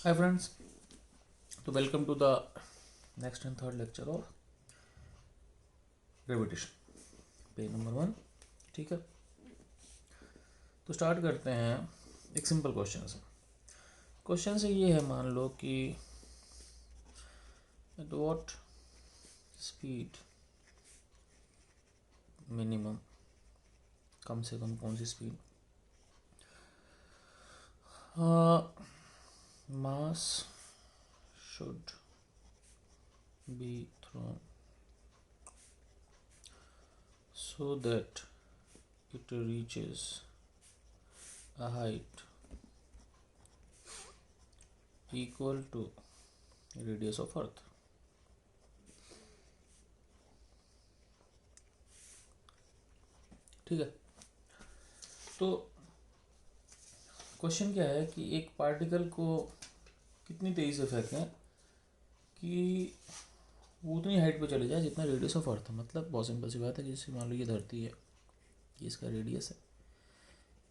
Hi friends, तो welcome to the next and third lecture of gravitation, page number 1। ठीक है, तो start करते हैं। एक सिंपल क्वेश्चन से। क्वेश्चन से ये है, मान लो कि एट व्हाट स्पीड मिनिमम, कम से कम कौन सी speed mass should be thrown so that it reaches a height equal to radius of earth। ठीक है, तो क्वेश्चन क्या है कि एक पार्टिकल को कितनी तेज़ी से फेंकें कि वो उतनी हाइट पे चले जाए जितना रेडियस ऑफ अर्थ है। मतलब बहुत सिंपल सी बात है कि जैसे मान लो ये धरती है, ये इसका रेडियस है,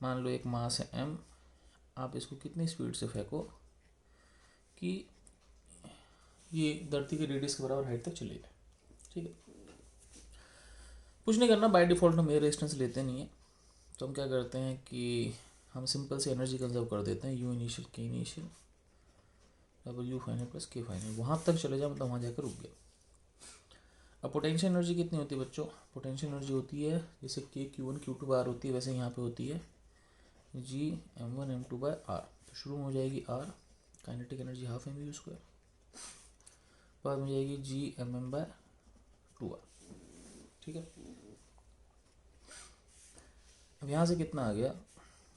मान लो एक मास है m, आप इसको कितनी स्पीड से फेंको कि ये धरती के रेडियस के बराबर हाइट तक चले जाए। ठीक है, कुछ नहीं करना, बाय डिफ़ॉल्ट हम एयर रेजिस्टेंस लेते नहीं है, तो हम क्या करते हैं कि हम सिंपल से एनर्जी कंजर्व कर देते हैं। यू इनिशियल के initial double U final plus के फाइनल, वहाँ तक चले जाए, मतलब वहाँ जाकर रुक गया। अब पोटेंशियल एनर्जी कितनी होती है बच्चों? पोटेंशियल एनर्जी होती है जैसे के Q1 Q2 बार होती है, वैसे यहाँ पे होती है जी M1 M2 बाय आर। तो शुरू में हो जाएगी R, kinetic energy half M U square, बाद में जाएगी जी MM बाय 2R। ठीक है, अब यहाँ से कितना आ गया,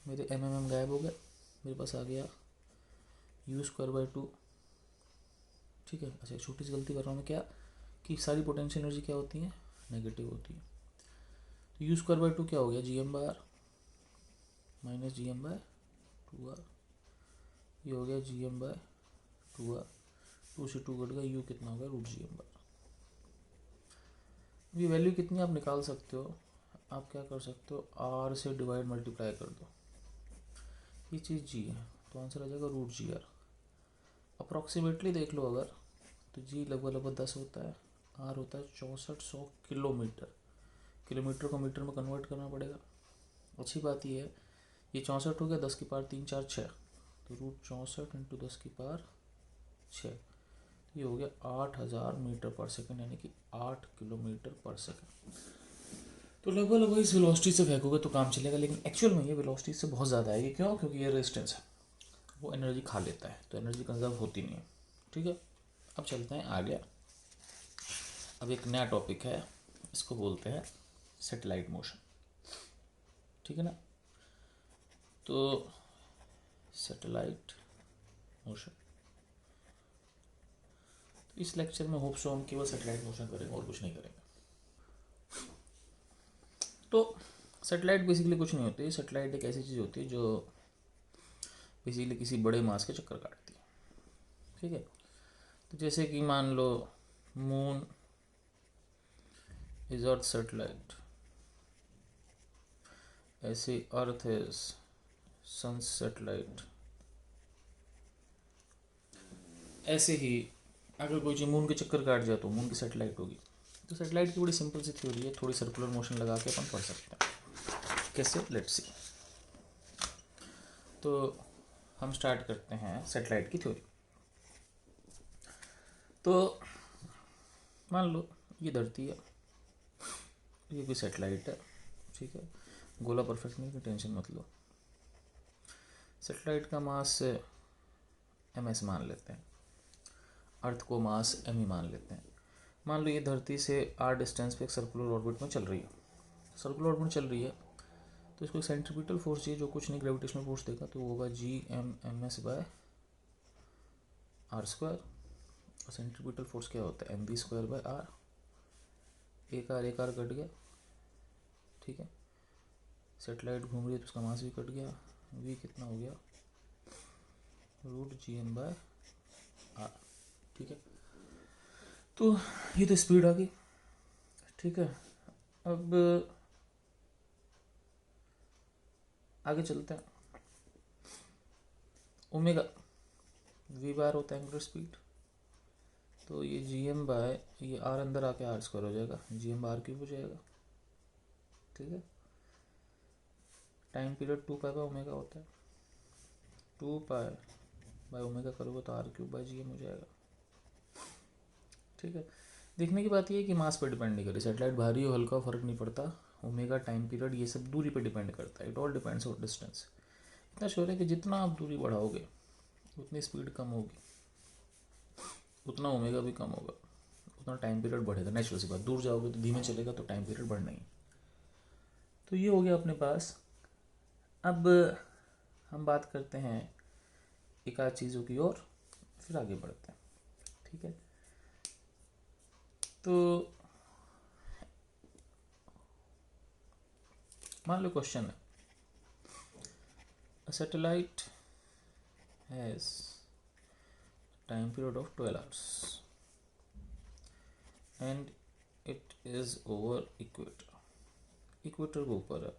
मेरे MM गायब हो गया, मेरे पास आ गया यू स्क्वायर बाय 2। ठीक है, अच्छा छोटी सी गलती कर रहा हूँ मैं, क्या कि सारी पोटेंशियल एनर्जी क्या होती है, नेगेटिव होती है। तो यू स्क्वायर बाय 2 क्या हो गया, G M by R minus G M by 2R, ये हो गया जी एम बाय 2R, 2 से 2 कट गया, यू कितना हो गया रूट जी एम बाय। ये वैल्यू कितनी आप निकाल सकते हो, आप क्या कर सकते हो, आर से डिवाइड मल्टीप्लाई कर दो, ये चीज़ जी है, तो आंसर आ जाएगा रूट जी आर। अप्रॉक्सीमेटली देख लो अगर, तो जी लगभग 10 होता है, आर होता है 6400 किलोमीटर। किलोमीटर को मीटर में कन्वर्ट करना पड़ेगा। अच्छी बात यह है, ये 64 हो गया, 10 की पावर 3 4 6, तो रूट 64 इंटू 10 की पावर 6, ये हो गया 8000 मीटर पर सेकंड, यानी कि 8 किलोमीटर पर सेकंड। तो लगभग इस वेलोसिटी से फेंकोगे तो काम चलेगा, लेकिन एक्चुअल में ये वेलोसिटी से बहुत ज़्यादा आएगी। क्यों? क्योंकि ये रेजिस्टेंस है, वो एनर्जी खा लेता है, तो एनर्जी कंजर्व होती नहीं है। ठीक है, अब चलते हैं आगे। अब एक नया टॉपिक है, इसको बोलते हैं सैटेलाइट मोशन। ठीक है ना, तो सैटेलाइट मोशन, इस लेक्चर में होप सो हम केवल सैटेलाइट मोशन करेंगे और कुछ नहीं करेंगे। तो सैटेलाइट बेसिकली कुछ नहीं होती। सैटेलाइट एक ऐसी चीज़ होती है जो बेसिकली किसी बड़े मास के चक्कर काटती है। ठीक है, तो जैसे कि मान लो मून इज अर्थ सैटेलाइट, ऐसे अर्थ इज सन सैटेलाइट। ऐसे ही अगर कोई चीज़ मून के चक्कर काट जाए तो मून की सैटेलाइट होगी। तो सैटेलाइट की बड़ी सिंपल सी थ्योरी है, थोड़ी सर्कुलर मोशन लगा के अपन पढ़ सकते हैं। कैसे? Let's see. तो हम स्टार्ट करते हैं सैटेलाइट की थ्योरी। तो मान लो ये धरती है, ये कोई सैटेलाइट है। ठीक है, गोला परफेक्ट नहीं, टेंशन मत लो। सैटेलाइट का मास MS मान लेते हैं, अर्थ को मास M ही मान लेते हैं। मान लो ये धरती से r डिस्टेंस पे एक सर्कुलर ऑर्बिट में चल रही है। सर्कुलर ऑर्बिट में चल रही है तो इसको एक सेंट्रीपिटल फोर्स चाहिए, जो कुछ नहीं ग्रेविटेशनल फोर्स देगा, तो वो होगा GM/MS बाय आर स्क्वायर। और सेंट्रीपिटल फोर्स क्या होता है, MV स्क्वायर बाय आर। एक आर कट गया। ठीक है, सेटेलाइट घूम रही है तो उसका मास भी कट गया, V कितना हो गया, रूट GM बाय आर। ठीक है, तो ये तो स्पीड आ गई। ठीक है, अब आगे चलते हैं। ओमेगा वी बार होता है एंगुलर स्पीड, तो ये जी एम बाय ये आर अंदर आके आर स्क्वायर हो जाएगा, जी एम आर क्यूब हो जाएगा। ठीक है, time period 2 pi by omega होता है, 2 पाई बाय ओमेगा करोगे तो R cube by G M हो जाएगा। ठीक है, देखने की बात ये है कि मास पर डिपेंड नहीं करी, सैटेलाइट भारी हो हल्का फर्क नहीं पड़ता, ओमेगा टाइम पीरियड ये सब दूरी पर डिपेंड करता है, it all depends on distance. इतना श्योर है कि जितना आप दूरी बढ़ाओगे उतनी स्पीड कम होगी, उतना ओमेगा भी कम होगा, उतना टाइम पीरियड बढ़ेगा, नेचुरल सी बात। दूर जाओगे तो धीमे चलेगा तो टाइम पीरियड बढ़ना ही। तो ये हो गया अपने पास। अब हम बात करते हैं एक आध चीज़ों की और फिर आगे बढ़ते हैं। ठीक है, तो मान लो क्वेश्चन है, a satellite has time period of 12 hours and it is over equator के ऊपर है,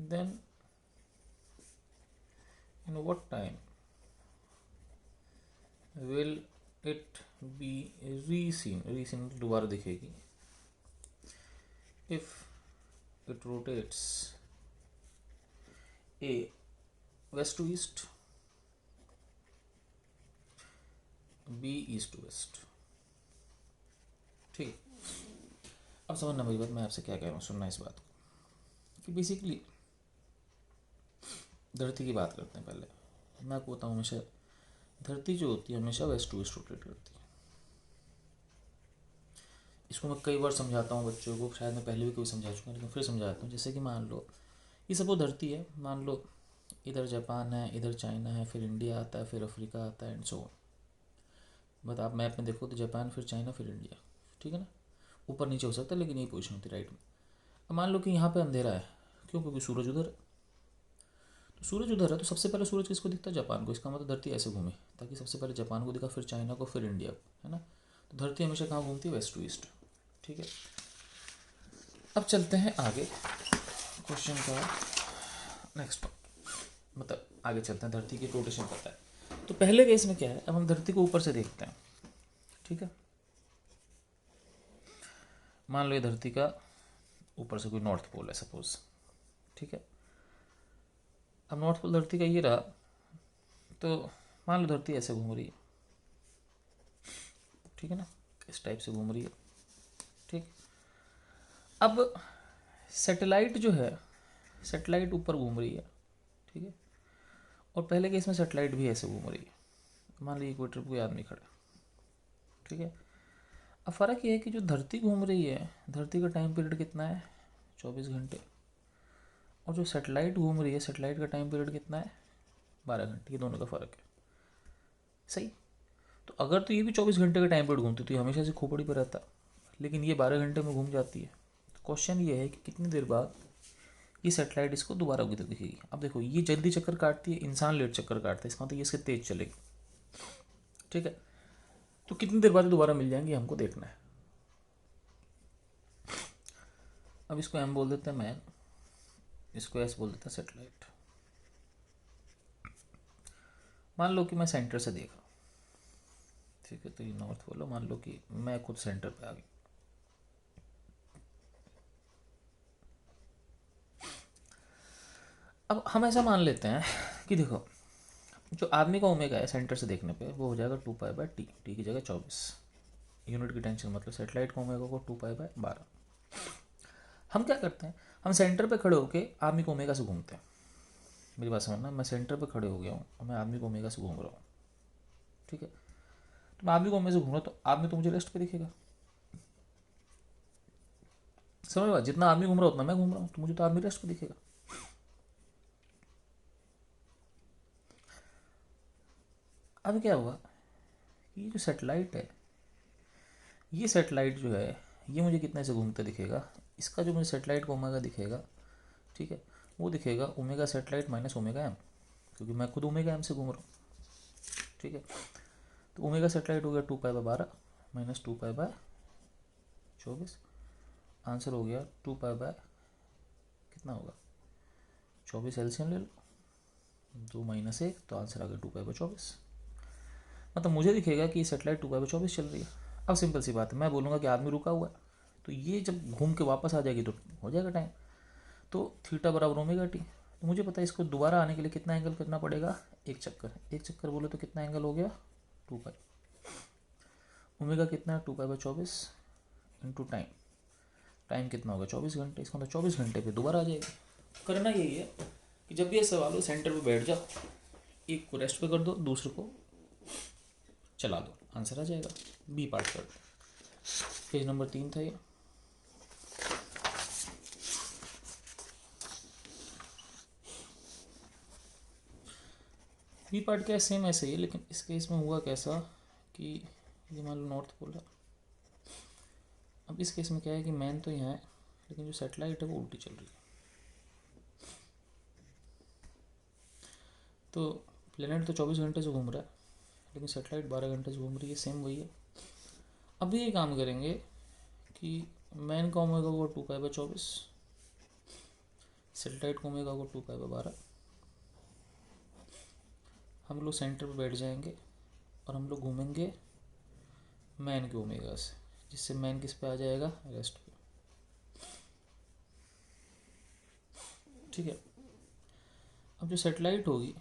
then in what time will it be re-seen दोबारा दिखेगी if it rotates a west to east, b east to west। ठीक, अब समझना मेरी बात, मैं आपसे क्या कह रहा हूँ, सुनना इस बात को कि बेसिकली धरती की बात करते हैं। पहले मैं आपको बताऊँ, हमेशा धरती जो होती है हमेशा वेस्ट टू ईस्ट रोटेट करती है। इसको मैं कई बार समझाता हूँ बच्चों को, शायद मैं पहले भी कोई समझा चुका हूँ लेकिन फिर समझाता हूँ। जैसे कि मान लो ये सब वो धरती है, मान लो इधर जापान है, इधर चाइना है, फिर इंडिया आता है, फिर अफ्रीका आता है एंड सो ऑन। बट आप मैप में देखो तो जापान, फिर चाइना, फिर इंडिया। ठीक है ना, ऊपर नीचे हो सकता है लेकिन यही पोजिशन होती है राइट में। अब मान लो कि यहाँ पे अंधेरा है, क्यों? क्योंकि सूरज उधर है। तो सूरज उधर है तो सबसे पहले सूरज किसको दिखता है? जापान को। इसका मतलब धरती ऐसे घूमे ताकि सबसे पहले जापान को दिखा, फिर चाइना को, फिर इंडिया को, है ना। तो धरती हमेशा कहाँ घूमती है? West to east. ठीक है, अब चलते हैं आगे क्वेश्चन का नेक्स्ट, मतलब आगे चलते हैं। धरती की रोटेशन पता है तो पहले केस में क्या है, अब हम धरती को ऊपर से देखते हैं। ठीक है, मान लो ये धरती का ऊपर से कोई नॉर्थ पोल है सपोज। ठीक है, अब नॉर्थ पोल धरती का ये रहा, तो मान लो धरती ऐसे घूम रही है। ठीक है ना, इस टाइप से घूम रही है। ठीक, अब सैटेलाइट जो है, सैटेलाइट ऊपर घूम रही है। ठीक है, और पहले केस में सैटेलाइट भी ऐसे घूम रही है। मान लीजिए इक्वेटर पे कोई आदमी खड़ा। ठीक है, अब फ़र्क ये है कि जो धरती घूम रही है, धरती का टाइम पीरियड कितना है? 24 घंटे। और जो सैटेलाइट घूम रही है, सैटेलाइट का टाइम पीरियड कितना है? 12 घंटे। ये दोनों का फ़र्क है। सही, तो अगर तो ये भी 24 घंटे का टाइम पीरियड घूमती तो ये हमेशा से खोपड़ी पर रहता, लेकिन ये 12 घंटे में घूम जाती है। तो क्वेश्चन ये है कि कितनी देर बाद ये सैटेलाइट इसको दोबारा उधर दिखेगी। अब देखो, ये जल्दी चक्कर काटती है, इंसान लेट चक्कर काटता है, इसका मतलब ये इसके तेज चलेगी। ठीक है, तो कितनी देर बाद दोबारा मिल जाएंगे हमको देखना है। अब इसको एम बोल देते हैं मैन, इसको एस बोल देते हैं सैटेलाइट। मान लो कि मैं सेंटर से देख रहा हूँ। ठीक है, तो ये नॉर्थ बोलो, मान लो कि मैं खुद सेंटर पे आ गया। अब हम ऐसा मान लेते हैं कि देखो, जो आदमी का ओमेगा है सेंटर से देखने पे वो हो जाएगा 2 पाई बाय टी की जगह 24 यूनिट की टेंशन, मतलब सैटेलाइट का ओमेगा को 2 पाई बाय 12। हम क्या करते हैं, हम सेंटर पे खड़े होकर आदमी को ओमेगा से घूमते हैं। मेरी बात समझना, मैं सेंटर पे खड़े हो गया हूँ और मैं आदमी को ओमेगा से घूम रहा हूँ। ठीक है, तो मैं आदमी को ओमेगा से घूम रहा हूँ तो आदमी तो मुझे रेस्ट पे दिखेगा। समझ बात, जितना आदमी घूम रहा है उतना मैं घूम रहा हूँ, तो मुझे तो आदमी रेस्ट पे दिखेगा। अब क्या हुआ, ये जो सैटेलाइट है, ये सैटेलाइट जो है ये मुझे कितने से घूमते दिखेगा? इसका जो मुझे सैटेलाइट का ओमेगा दिखेगा, ठीक है, वो दिखेगा omega satellite minus omega M, क्योंकि मैं खुद ओमेगा एम से घूम रहा हूँ। ठीक है, तो ओमेगा सैटेलाइट हो गया 2 pi bye 12 minus 2 pi bye 24। Answer हो गया 2 पाई बाय कितना होगा 24, एलसीएम ले लो, 2 माइनस 1, तो आंसर आ गया 2π/24। मतलब मुझे दिखेगा कि सेटेलाइट 2π/24 चल रही है। अब सिंपल सी बात है, मैं बोलूँगा कि आदमी रुका हुआ है, तो ये जब घूम के वापस आ जाएगी तो हो जाएगा टाइम। तो थीटा बराबर ओमेगा टी। तो मुझे पता है इसको दोबारा आने के लिए कितना एंगल करना पड़ेगा, एक चक्कर बोले तो कितना एंगल हो गया, 2π। ओमेगा कितना है, 2π/24 इंटू टाइम। टाइम कितना होगा, 24 घंटे। इसका मतलब 24 घंटे पे दोबारा आ जाएगी। करना यही है कि जब भी ये सवाल हो सेंटर पे बैठ जाओ, एक को रेस्ट पे कर दो, दूसरे को चला दो, आंसर आ जाएगा। बी पार्ट कर दो। पेज नंबर 3 था ये। बी पार्ट क्या है, सेम ऐसे ही है, लेकिन इस केस में हुआ कैसा कि ये मान लो नॉर्थ पोल है। अब इस केस में क्या है कि मैन तो यहाँ है, लेकिन जो सैटेलाइट है वो उल्टी चल रही है। तो प्लेनेट तो 24 घंटे से घूम रहा है, लेकिन सैटेलाइट 12 घंटे से घूम रही है। सेम वही है। अब ये काम करेंगे कि मैन का ओमेगा को 2π/24, सैटेलाइट का ओमेगा को 2π/12। हम लोग सेंटर पे बैठ जाएंगे और हम लोग घूमेंगे मैन के ओमेगा से, जिससे मैन किस पे आ जाएगा, रेस्ट पे। ठीक है। अब जो सेटेलाइट होगी,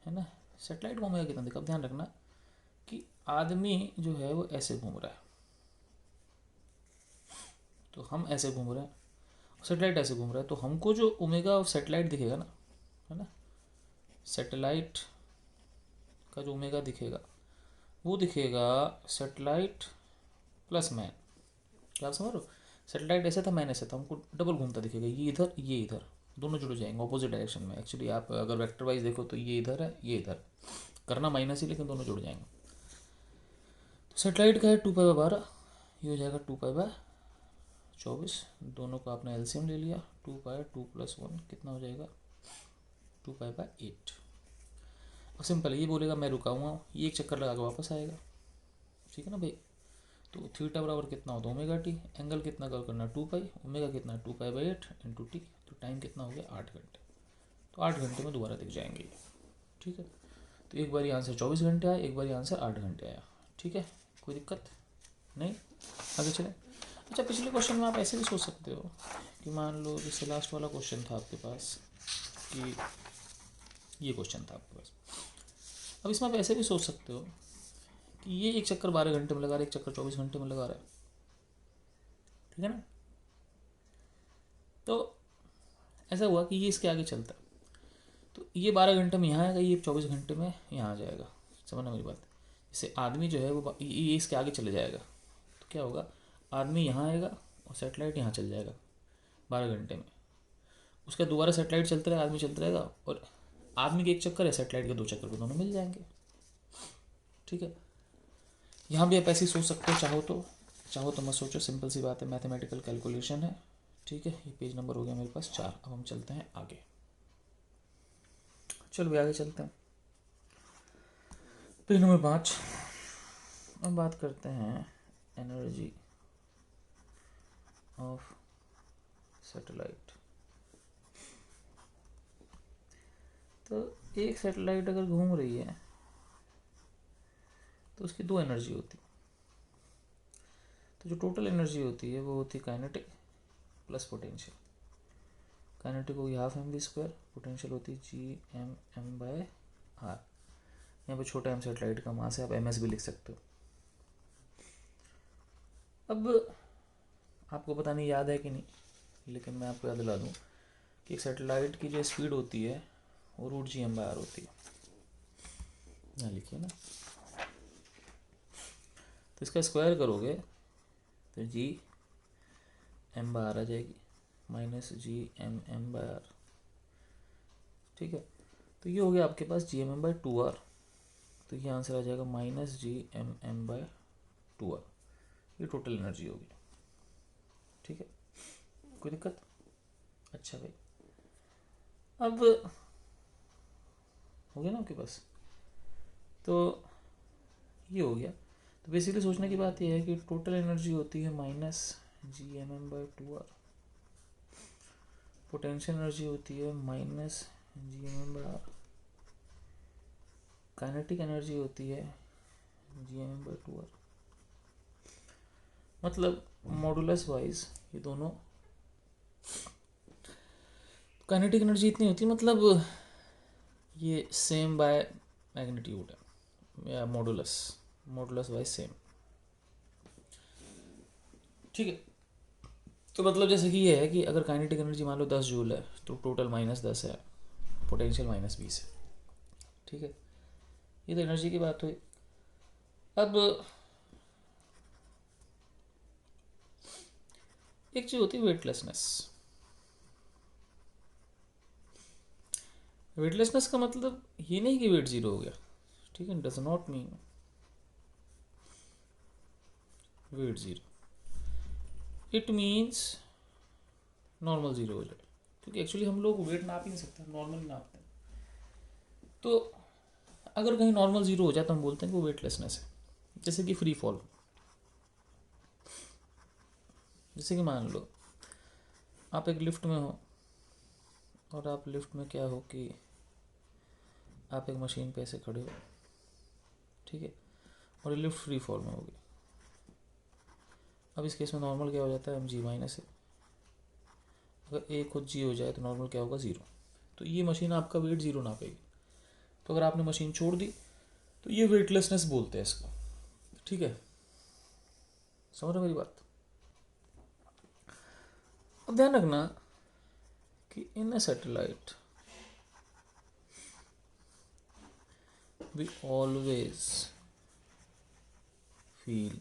है ना, सेटेलाइट का ओमेगा कितना देखा, अब ध्यान रखना कि आदमी जो है वो ऐसे घूम रहा है, तो हम ऐसे घूम रहे हैं, सेटेलाइट ऐसे घूम रहा है, तो हमको जो ओमेगा ऑफ सेटेलाइट दिखेगा ना, है ना, सेटेलाइट का जो ओमेगा दिखेगा वो दिखेगा सेटेलाइट प्लस मैन। क्या आप समझ रहे हो, सेटेलाइट ऐसे था, मैन ऐसे था, हमको डबल घूमता दिखेगा, ये इधर, दोनों जुड़ जाएंगे ऑपोजिट डायरेक्शन में। एक्चुअली आप अगर वेक्टर वाइज देखो तो ये इधर है, ये इधर, करना माइनस ही, लेकिन दोनों जुड़ जाएंगे। तो सेटेलाइट का है 2π/12, ये हो जाएगा 2π/24। दोनों का आपने एलसीएम ले लिया, 2π 2 + 1 कितना हो जाएगा, 2π/8। और सिंपल ये बोलेगा मैं रुका हुआ हूँ, ये एक चक्कर लगा के वापस आएगा। ठीक है ना भाई। तो थीटा बराबर कितना होता है, ओमेगा टी। एंगल कितना कवर करना, 2π। ओमेगा कितना, 2π/8 इंटू टी। तो टाइम कितना हो गया, 8 घंटे। तो 8 घंटे में दोबारा दिख जाएंगे ये। ठीक है। तो एक बार आंसर 24 घंटे आया, एक बार आंसर 8 घंटे आया। ठीक है, कोई दिक्कत नहीं, आगे चलें। अच्छा, पिछले क्वेश्चन में आप ऐसे भी सोच सकते हो कि मान लो जैसे लास्ट वाला क्वेश्चन था आपके पास, कि ये क्वेश्चन था आपके पास। अब इसमें आप ऐसे भी सोच सकते हो कि ये एक चक्कर 12 घंटे में लगा रहा है, एक चक्कर 24 घंटे में लगा रहा है। ठीक है ना। तो ऐसा हुआ कि ये इसके आगे चलता है, तो ये 12 घंटे में यहाँ आएगा, ये 24 घंटे में यहाँ आ जाएगा। समझना मेरी बात। जैसे आदमी जो है वो ये इसके आगे चले जाएगा, तो क्या होगा, आदमी यहाँ आएगा और सेटेलाइट यहाँ चल जाएगा 12 घंटे में। उसका दोबारा सेटेलाइट चलता रहेगा, आदमी चलता रहेगा, और आदमी के एक चक्कर है, सेटेलाइट के 2 चक्कर को दोनों मिल जाएंगे। ठीक है। यहाँ भी आप ऐसे ही सोच सकते हो, चाहो तो मत सोचो, सिंपल सी बात है, मैथमेटिकल कैलकुलेशन है। ठीक है। ये पेज नंबर हो गया मेरे पास 4। अब हम चलते हैं आगे। चलो भी आगे चलते हैं, पेज नंबर 5। हम बात करते हैं एनर्जी ऑफ सैटेलाइट। तो एक सैटेलाइट अगर घूम रही है तो उसकी 2 एनर्जी होती है। तो जो टोटल एनर्जी होती है वो होती है काइनेटिक प्लस पोटेंशियल। काइनेटिक होगी ½ mv², पोटेंशियल होती है Gm/m/r। यहाँ पे छोटा m सैटेलाइट का मास है, आप ms भी लिख सकते हो। अब आपको पता नहीं याद है कि नहीं, लेकिन मैं आपको याद दिला दूँ कि एक सैटेलाइट की जो स्पीड होती है वो √Gm/r होती है। यहाँ लिखिए ना, तो इसका स्क्वायर करोगे तो Gm/r आ जाएगी, -Gmm/r। ठीक है। तो ये हो गया आपके पास Gmm/2r। तो ये आंसर आ जाएगा -Gmm/2r। ये टोटल एनर्जी होगी। ठीक है, कोई दिक्कत। अच्छा भाई, अब हो गया ना आपके पास, तो ये हो गया। तो बेसिकली सोचने की बात यह है कि टोटल एनर्जी होती है -Gmm/2r, पोटेंशियल एनर्जी होती है -Gmm/r। काइनेटिक एनर्जी होती है Gm/2r, मतलब मॉडुलस वाइज ये दोनों काइनेटिक एनर्जी इतनी होती है, मतलब ये सेम बाय मैग्नीट्यूड है या मॉडुलस वाइज सेम, ठीक है। तो मतलब जैसे कि ये है कि अगर काइनेटिक एनर्जी मान लो 10 जूल है तो टोटल -10 है, पोटेंशियल -20 है, ठीक है। ये तो एनर्जी की बात हुई। अब एक चीज होती है वेटलेसनेस। वेटलेसनेस का मतलब ये नहीं कि वेट जीरो हो गया, ठीक है, does not mean weight zero, it means normal zero हो जाए, क्योंकि एक्चुअली हम लोग वेट नाप ही नहीं सकते, नॉर्मल नापते हैं। तो अगर कहीं नॉर्मल जीरो हो जाए तो हम बोलते हैं कि वो वेटलेसनेस है। जैसे कि फ्री फॉल, जैसे कि मान लो आप एक लिफ्ट में हो और आप लिफ्ट में क्या हो कि आप एक मशीन पे ऐसे खड़े हो, ठीक है, और ये लिफ्ट फ्री फॉल में होगी। अब इस केस में नॉर्मल क्या हो जाता है, mg माइनस है। अगर ए खुद जी हो जाए तो नॉर्मल क्या होगा, ज़ीरो। तो ये मशीन आपका वेट ज़ीरो नापेगी। तो अगर आपने मशीन छोड़ दी तो ये वेटलेसनेस बोलते हैं इसको, ठीक है। समझ रहे मेरी बात? अब ध्यान रखना कि in a satellite we always feel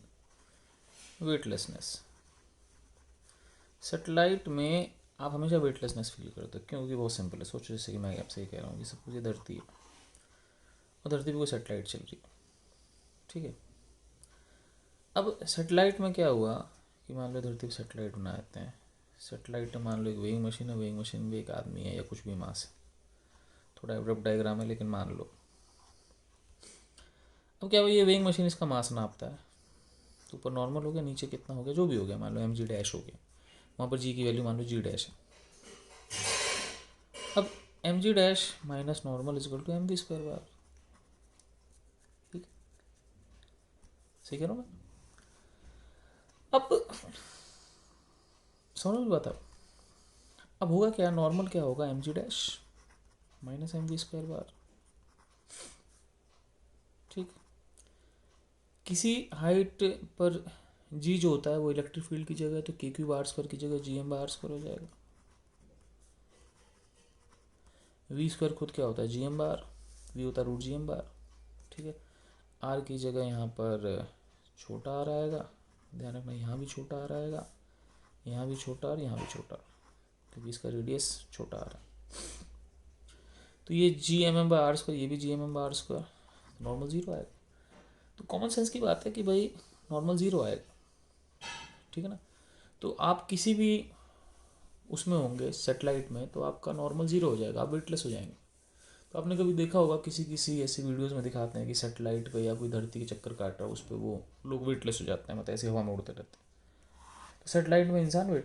weightlessness. Satellite में आप हमेशा वेटलेसनेस फील करते हो, क्योंकि बहुत सिंपल है। सोचो जैसे कि मैं आपसे ये कह रहा हूँ कि सब कुछ धरती है और धरती पे कोई सैटेलाइट चल रही है, ठीक है। अब सैटेलाइट में क्या हुआ कि मान लो धरती पे सैटेलाइट बना देते हैं। सैटेलाइट में मान लो एक वेइंग मशीन है, वेइंग मशीन में एक आदमी है या कुछ भी मास है, थोड़ा एब्रप्ट डायग्राम है लेकिन मान लो। अब क्या हुआ, ये वेइंग मशीन इसका मास नापता है, तो ऊपर नॉर्मल हो गया, नीचे कितना हो गया, जो भी हो गया, मान लो mg डैश हो गया, वहाँ पर जी की वैल्यू मान लो g डैश है। अब mg dash minus normal is equal to mv² बार, ठीक, सही कह रहा हूँ मैं? अब समझ में बात है। अब होगा क्या, नॉर्मल क्या होगा, mg डैश माइनस mv² बार, ठीक। किसी हाइट पर जी जो होता है वो इलेक्ट्रिक फील्ड की जगह तो kq² की जगह gm² हो जाएगा। v² खुद क्या होता है, gm², v होता है √gm², ठीक है। r की जगह यहाँ पर छोटा आ आएगा, ध्यान रखना, यहाँ भी छोटा आ आएगा, यहाँ भी छोटा और यहाँ भी छोटा, क्योंकि इसका रेडियस छोटा आ रहा है। तो ये gmm/r², ये भी gmm/r², नॉर्मल ज़ीरो आएगा। तो कॉमन सेंस की बात है कि भाई नॉर्मल ज़ीरो आएगा, ठीक है ना। तो आप किसी भी उसमें होंगे सैटेलाइट में तो आपका नॉर्मल ज़ीरो हो जाएगा, आप वेटलेस हो जाएंगे। तो आपने कभी देखा होगा किसी किसी ऐसी वीडियोस में दिखाते हैं कि सैटेलाइट पे या कोई धरती के चक्कर काट रहा है, उस पर वो लोग वेटलेस हो जाते हैं, मतलब ऐसे हवा में उड़ते रहते हैं। तो सैटेलाइट में इंसान वेट